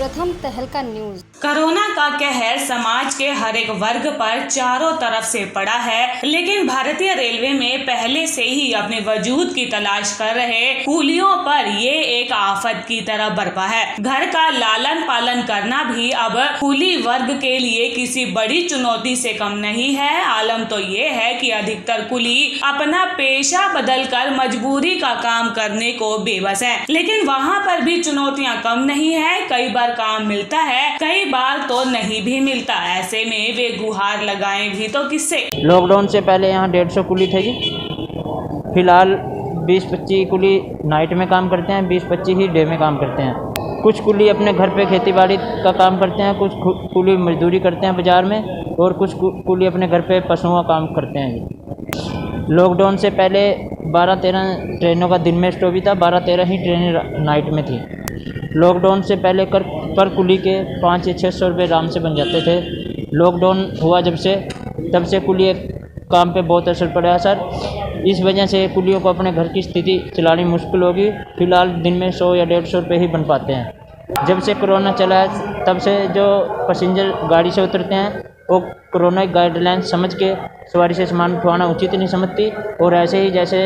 प्रथम तहलका news. Corona का कहर समाज के हर एक वर्ग पर चारों तरफ से पड़ा है, लेकिन भारतीय रेलवे में पहले से ही अपने वजूद की तलाश कर रहे कूलियों पर ये एक आफत की तरह बरपा है। घर का लालन पालन करना भी अब कूली वर्ग के लिए किसी बड़ी चुनौती से कम नहीं है। आलम तो ये है कि अधिकतर कुली अपना पेशा बदलकर मजबूरी का काम करने को बेबस है, लेकिन वहाँ पर भी चुनौतियाँ कम नहीं है। कई बार काम मिलता है, कई बार तो नहीं भी मिलता। ऐसे में वे गुहार लगाएं भी तो किससे। लॉकडाउन से पहले यहाँ 150 कुली थे जी। फिलहाल 20-25 कुली नाइट में काम करते हैं, 20-25 ही डे में काम करते हैं। कुछ कुली अपने घर पे खेतीबाड़ी का काम करते हैं, कुछ कुली मजदूरी करते हैं बाज़ार में, और कुछ कुली अपने घर पे पशुओं का काम करते हैं जी। लॉकडाउन से पहले 12-13 ट्रेनों का दिन में स्टॉप ही था, 12-13 ही ट्रेनें नाइट में थी। लॉकडाउन से पहले पर कुली के 500 या 600 रुपये आराम से बन जाते थे। लॉकडाउन हुआ तब से कुली काम पे बहुत असर पड़ा है सर। इस वजह से कुलियों को अपने घर की स्थिति चलानी मुश्किल होगी। फ़िलहाल दिन में 100 या 150 रुपये ही बन पाते हैं। जब से कोरोना चला है तब से जो पैसेंजर गाड़ी से उतरते हैं वो कोरोना गाइडलाइन समझ के सवारी से सामान उठवाना उचित नहीं समझती, और ऐसे ही जैसे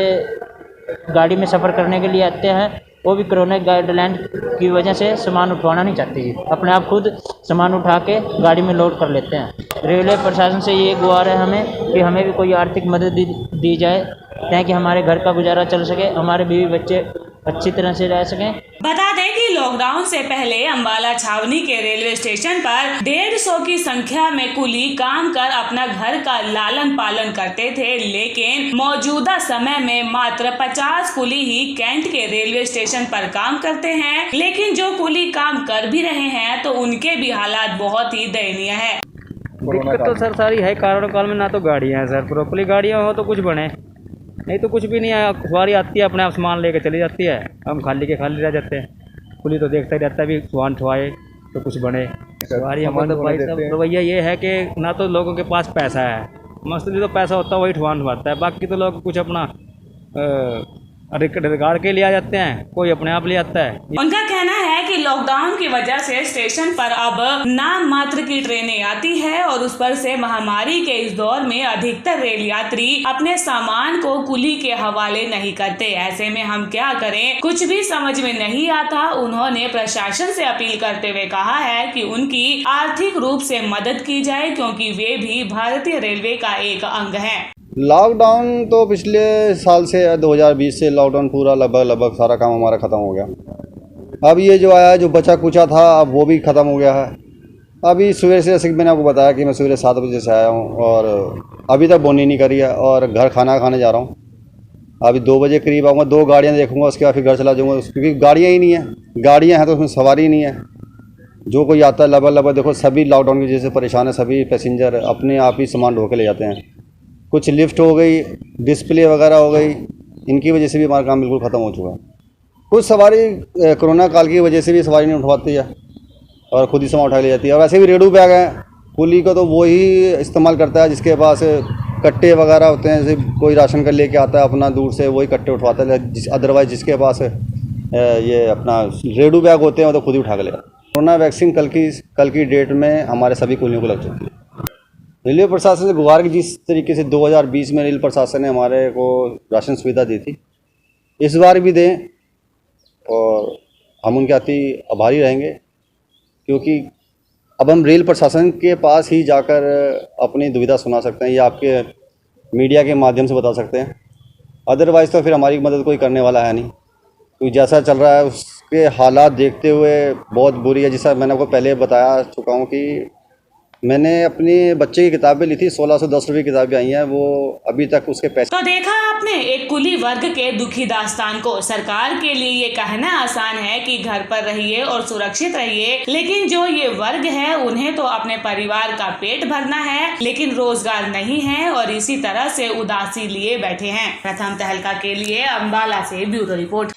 गाड़ी में सफ़र करने के लिए आते हैं वो भी कोरोना गाइडलाइन की वजह से सामान उठवाना नहीं चाहती, अपने आप खुद सामान उठा के गाड़ी में लोड कर लेते हैं। रेलवे प्रशासन से ये गुहार है हमें कि हमें भी कोई आर्थिक मदद दी जाए ताकि हमारे घर का गुजारा चल सके, हमारे बीवी बच्चे अच्छी तरह से रह सकें। बता दें कि लॉकडाउन से पहले अंबाला छावनी के रेलवे स्टेशन पर 150 की संख्या में कुली काम कर अपना घर का लालन पालन करते थे, लेकिन मौजूदा समय में मात्र 50 कुली ही कैंट के रेलवे स्टेशन पर काम करते हैं। लेकिन जो कुली काम कर भी रहे हैं तो उनके भी हालात बहुत ही दयनीय है। दिक्कत तो सर सारी है। कारण काल में ना तो गाड़ियाँ हैं सर, प्रॉपरली गाड़ियाँ हो तो कुछ बने, नहीं तो कुछ भी नहीं है। सवारी आती है अपने आप सामान लेके चली जाती है, हम खाली के खाली रह जाते हैं। कुली तो देखता ही रहता है भी सामान ठुआए तो कुछ बने। सवारी हमारा तो भाई साहब रवैया ये है कि ना तो लोगों के पास पैसा है, मसली तो पैसा होता है वही ठुआता है, बाकी तो लोग कुछ अपना रिगाड़ के लिए आ जाते हैं, कोई अपने आप ले आता है। उनका कहना है कि लॉकडाउन की वजह से स्टेशन पर अब नाम मात्र की ट्रेनें आती है, और उस पर से महामारी के इस दौर में अधिकतर रेल यात्री अपने सामान को कुली के हवाले नहीं करते। ऐसे में हम क्या करें, कुछ भी समझ में नहीं आता। उन्होंने प्रशासन से अपील करते हुए कहा है कि उनकी आर्थिक रूप से मदद की जाए, क्योंकि वे भी भारतीय रेलवे का एक अंग है। लॉकडाउन तो पिछले साल से 2020 से लॉकडाउन पूरा लगभग सारा काम हमारा ख़त्म हो गया। अब ये जो आया जो बचा कुचा था अब वो भी ख़त्म हो गया है। अभी सुबह से, जैसे मैंने आपको बताया कि मैं सुबह 7 बजे से आया हूँ और अभी तक बोनी नहीं करी है, और घर खाना खाने जा रहा हूँ। अभी 2 बजे करीब आऊँगा, 2 गाड़ियाँ देखूँगा, उसके बाद फिर घर चला जाऊँगा, क्योंकि गाड़ियाँ ही नहीं है। गाड़ियाँ हैं तो उसमें सवारी ही नहीं है। जो कोई आता है लगभग देखो सभी लॉकडाउन की वजह से परेशान है। सभी पैसेंजर अपने आप ही सामान ढो के ले जाते हैं। कुछ लिफ्ट हो गई, डिस्प्ले वगैरह हो गई, इनकी वजह से भी हमारा काम बिल्कुल ख़त्म हो चुका है। कुछ सवारी कोरोना काल की वजह से भी सवारी नहीं उठवाती है और खुद ही सामान उठा ले जाती है। और वैसे भी रेडू बैग है, कुली को तो वो ही इस्तेमाल करता है जिसके पास कट्टे वगैरह होते हैं। जैसे कोई राशन का लेके आता है अपना दूर से, वही कट्टे उठवाता है। अदरवाइज़ जिसके पास ये अपना रेडू बैग होते हैं वो तो खुद ही उठा के ले जाता है। कोरोना वैक्सीन कल की डेट में हमारे सभी कुलियों को लग चुकी है। रेलवे प्रशासन से गुहार की जिस तरीके से 2020 में रेल प्रशासन ने हमारे को राशन सुविधा दी थी, इस बार भी दें, और हम उनके अति आभारी रहेंगे, क्योंकि अब हम रेल प्रशासन के पास ही जाकर अपनी दुविधा सुना सकते हैं या आपके मीडिया के माध्यम से बता सकते हैं। अदरवाइज़ तो फिर हमारी मदद कोई करने वाला है नहीं, क्योंकि जैसा चल रहा है उसके हालात देखते हुए बहुत बुरी है। जैसा मैंने आपको पहले बता चुका हूँ कि मैंने अपनी बच्चे की किताबें ली थी, 1610 रुपये की किताबें आई हैं, वो अभी तक उसके पैसे। तो देखा आपने एक कुली वर्ग के दुखी दास्तान को। सरकार के लिए ये कहना आसान है कि घर पर रहिए और सुरक्षित रहिए, लेकिन जो ये वर्ग है उन्हें तो अपने परिवार का पेट भरना है, लेकिन रोजगार नहीं है, और इसी तरह से उदासी लिए बैठे हैं। प्रथम तहलका के लिए अंबाला से ब्यूरो रिपोर्ट।